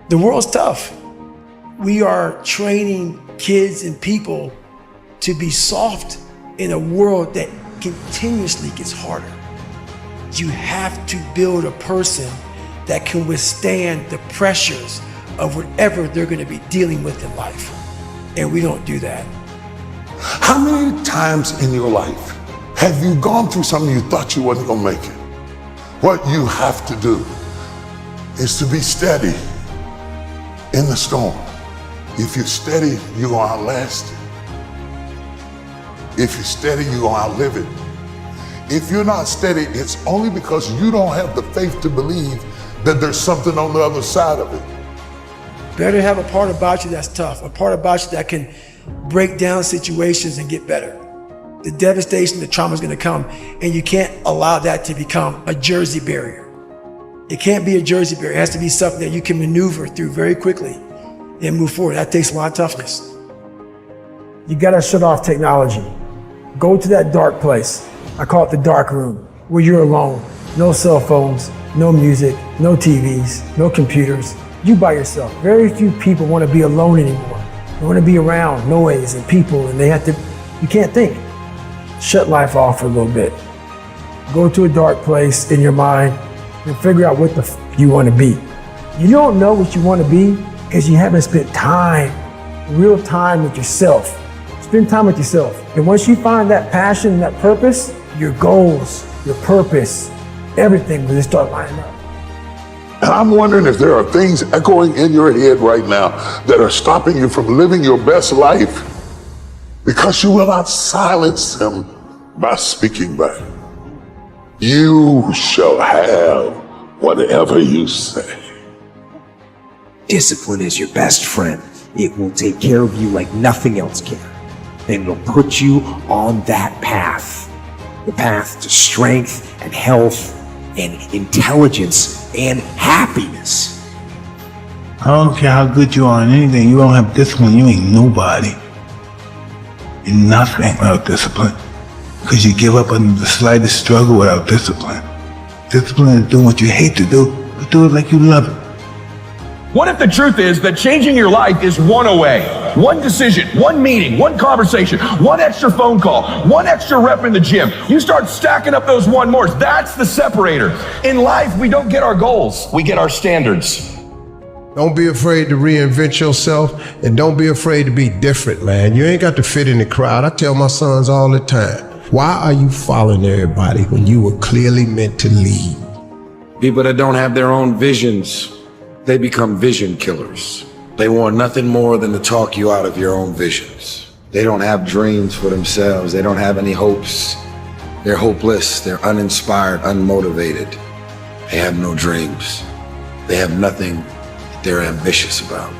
The world's tough. We are training kids and people to be soft in a world that continuously gets harder. You have to build a person that can withstand the pressures of whatever they're going to be dealing with in life. And we don't do that. How many times in your life have you gone through something you thought you wasn't going to make it? What you have to do is to be steady in the storm. If you're steady, you're going to outlast it. If you're steady, you're going to outlive it. If you're not steady, it's only because you don't have the faith to believe that there's something on the other side of it. Better have a part about you that's tough, a part about you that can break down situations and get better. The devastation, the trauma is going to come, and you can't allow that to become a Jersey barrier. It can't be a Jersey barrier. It has to be something that you can maneuver through very quickly and move forward. That takes a lot of toughness. You got to shut off technology. Go to that dark place. I call it the dark room, where you're alone. No cell phones, no music, no TVs, no computers. You by yourself. Very few people want to be alone anymore. They want to be around noise and people, and you can't think. Shut life off for a little bit. Go to a dark place in your mind and figure out what you want to be. You don't know what you want to be because you haven't spent real time with yourself. Spend time with yourself. And once you find that passion, that purpose, your goals, your purpose, everything will just start lining up. And I'm wondering if there are things echoing in your head right now that are stopping you from living your best life because you will not silence them by speaking back. You shall have whatever you say. Discipline is your best friend. It will take care of you like nothing else can. And it'll put you on that path. The path to strength and health and intelligence and happiness. I don't care how good you are in anything, you don't have discipline, you ain't nobody. You're nothing without discipline. Because you give up under the slightest struggle without discipline. Discipline is doing what you hate to do, but do it like you love it. What if the truth is that changing your life is one away? One decision, one meeting, one conversation, one extra phone call, one extra rep in the gym. You start stacking up those one mores. That's the separator. In life, we don't get our goals. We get our standards. Don't be afraid to reinvent yourself, and don't be afraid to be different, man. You ain't got to fit in the crowd. I tell my sons all the time, why are you following everybody when you were clearly meant to lead? People that don't have their own visions, they become vision killers. They want nothing more than to talk you out of your own visions. They don't have dreams for themselves. They don't have any hopes. They're hopeless. They're uninspired, unmotivated. They have no dreams. They have nothing that they're ambitious about.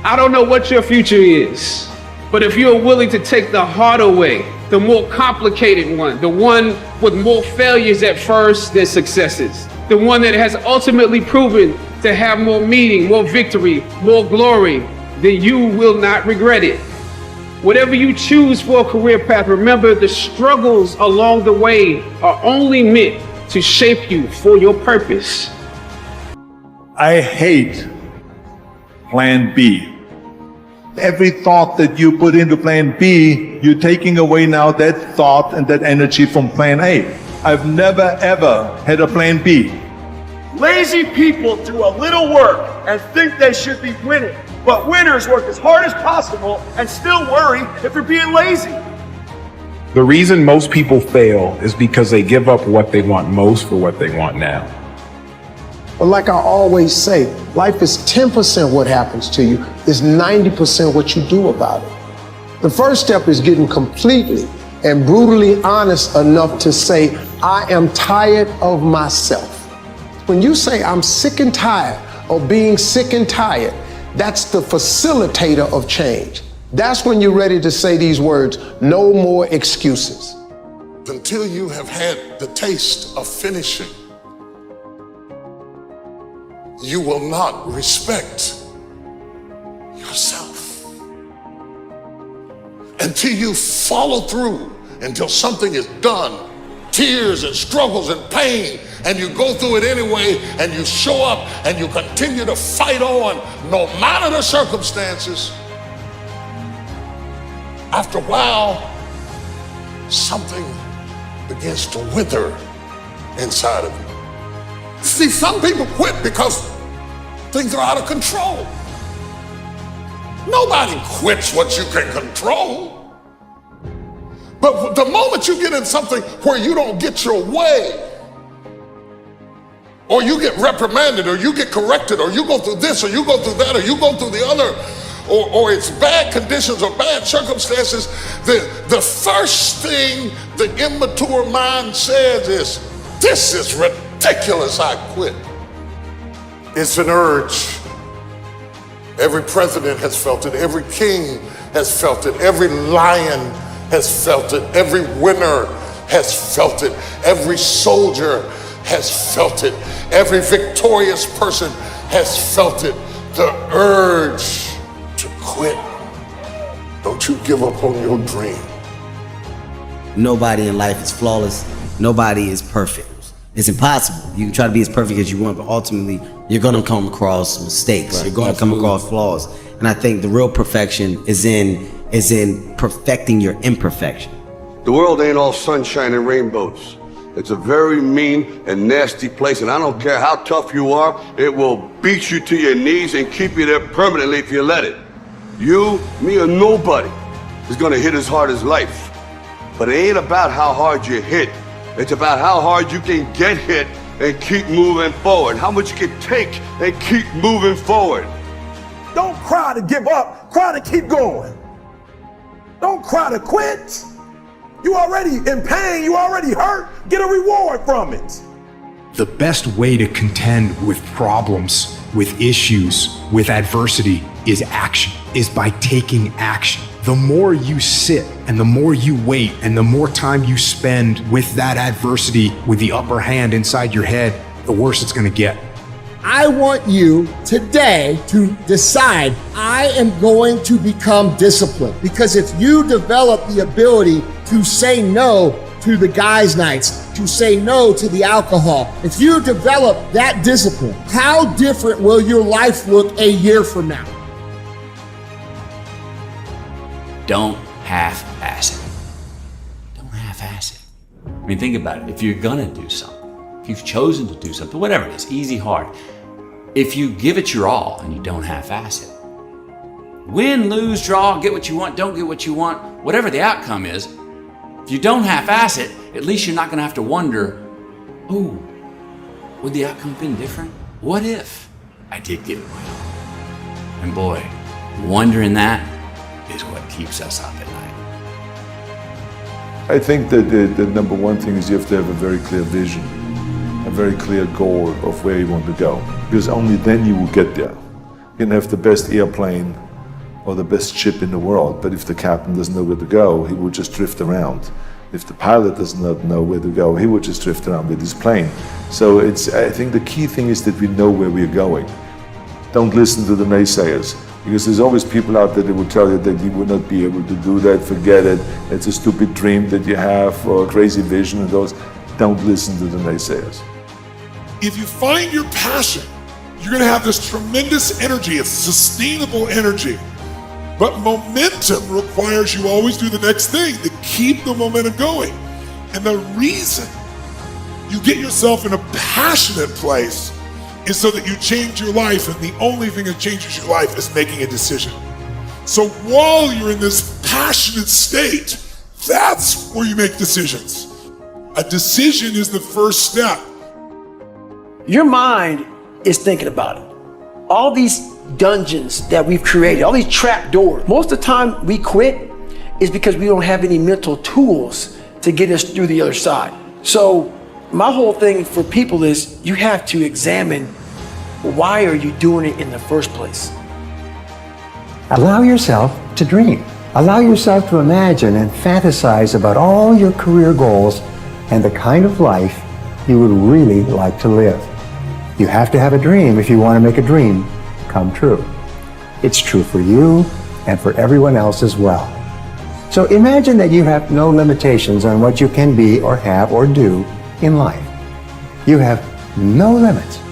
I don't know what your future is, but if you're willing to take the harder way, the more complicated one, the one with more failures at first than successes, the one that has ultimately proven to have more meaning, more victory, more glory, then you will not regret it. Whatever you choose for a career path, remember the struggles along the way are only meant to shape you for your purpose. I hate plan B. Every thought that you put into plan B, you're taking away now that thought and that energy from plan A. I've never ever had a plan B. Lazy people do a little work and think they should be winning, but winners work as hard as possible and still worry if they're being lazy. The reason most people fail is because they give up what they want most for what they want now. But like I always say, life is 10% what happens to you, is 90% what you do about it. The first step is getting completely and brutally honest enough to say, I am tired of myself. When you say I'm sick and tired of being sick and tired, that's the facilitator of change. That's when you're ready to say these words, no more excuses. Until you have had the taste of finishing, you will not respect yourself. Until you follow through, until something is done, tears and struggles and pain and you go through it anyway, and you show up and you continue to fight on no matter the circumstances, after a while, something begins to wither inside of you. See, some people quit because things are out of control. Nobody quits what you can control. But the moment you get in something where you don't get your way, or you get reprimanded, or you get corrected, or you go through this, or you go through that, or you go through the other, or it's bad conditions or bad circumstances, the first thing the immature mind says is, this is ridiculous, I quit. It's an urge. Every president has felt it, every king has felt it, every lion has felt it, every winner has felt it, every soldier has felt it, every victorious person has felt it, the urge to quit. Don't you give up on your dream. Nobody in life is flawless. Nobody is perfect. It's impossible. You can try to be as perfect as you want, but ultimately you're gonna come across mistakes. You're gonna come across flaws. And I think the real perfection is in perfecting your imperfection. The world ain't all sunshine and rainbows. It's a very mean and nasty place, and I don't care how tough you are, it will beat you to your knees and keep you there permanently if you let it. You, me, or nobody is gonna hit as hard as life. But it ain't about how hard you hit. It's about how hard you can get hit and keep moving forward. How much you can take and keep moving forward. Don't cry to give up, cry to keep going. Don't cry to quit. You already in pain, you already hurt, get a reward from it. The best way to contend with problems, with issues, with adversity is action, is by taking action. The more you sit and the more you wait and the more time you spend with that adversity, with the upper hand inside your head, the worse it's gonna get. I want you today to decide I am going to become disciplined. Because if you develop the ability to say no to the guys' nights, to say no to the alcohol, if you develop that discipline, how different will your life look a year from now? Don't half-ass it. Don't half-ass it. I mean, think about it. If you're gonna do something, if you've chosen to do something, whatever it is, easy, hard, if you give it your all and you don't half-ass it, win, lose, draw, get what you want, don't get what you want, whatever the outcome is, if you don't half-ass it, at least you're not gonna have to wonder, oh, would the outcome have been different? What if I did get it my all? And boy, wondering that is what keeps us up at night. I think that the number one thing is you have to have a very clear vision, a very clear goal of where you want to go, because only then you will get there. You can have the best airplane or the best ship in the world, but if the captain doesn't know where to go, he will just drift around. If the pilot does not know where to go, he will just drift around with his plane. So I think the key thing is that we know where we're going. Don't listen to the naysayers, because there's always people out there that will tell you that you will not be able to do that, forget it, it's a stupid dream that you have, or a crazy vision, and those. Don't listen to the naysayers. If you find your passion, you're gonna have this tremendous energy. It's sustainable energy. But momentum requires you always do the next thing to keep the momentum going. And the reason you get yourself in a passionate place is so that you change your life, and the only thing that changes your life is making a decision. So while you're in this passionate state, that's where you make decisions. A decision is the first step. Your mind is thinking about it. All these dungeons that we've created, all these trap doors, most of the time we quit is because we don't have any mental tools to get us through the other side. So my whole thing for people is you have to examine, why are you doing it in the first place? Allow yourself to dream. Allow yourself to imagine and fantasize about all your career goals and the kind of life you would really like to live. You have to have a dream if you want to make a dream come true. It's true for you and for everyone else as well. So imagine that you have no limitations on what you can be or have or do in life. You have no limits.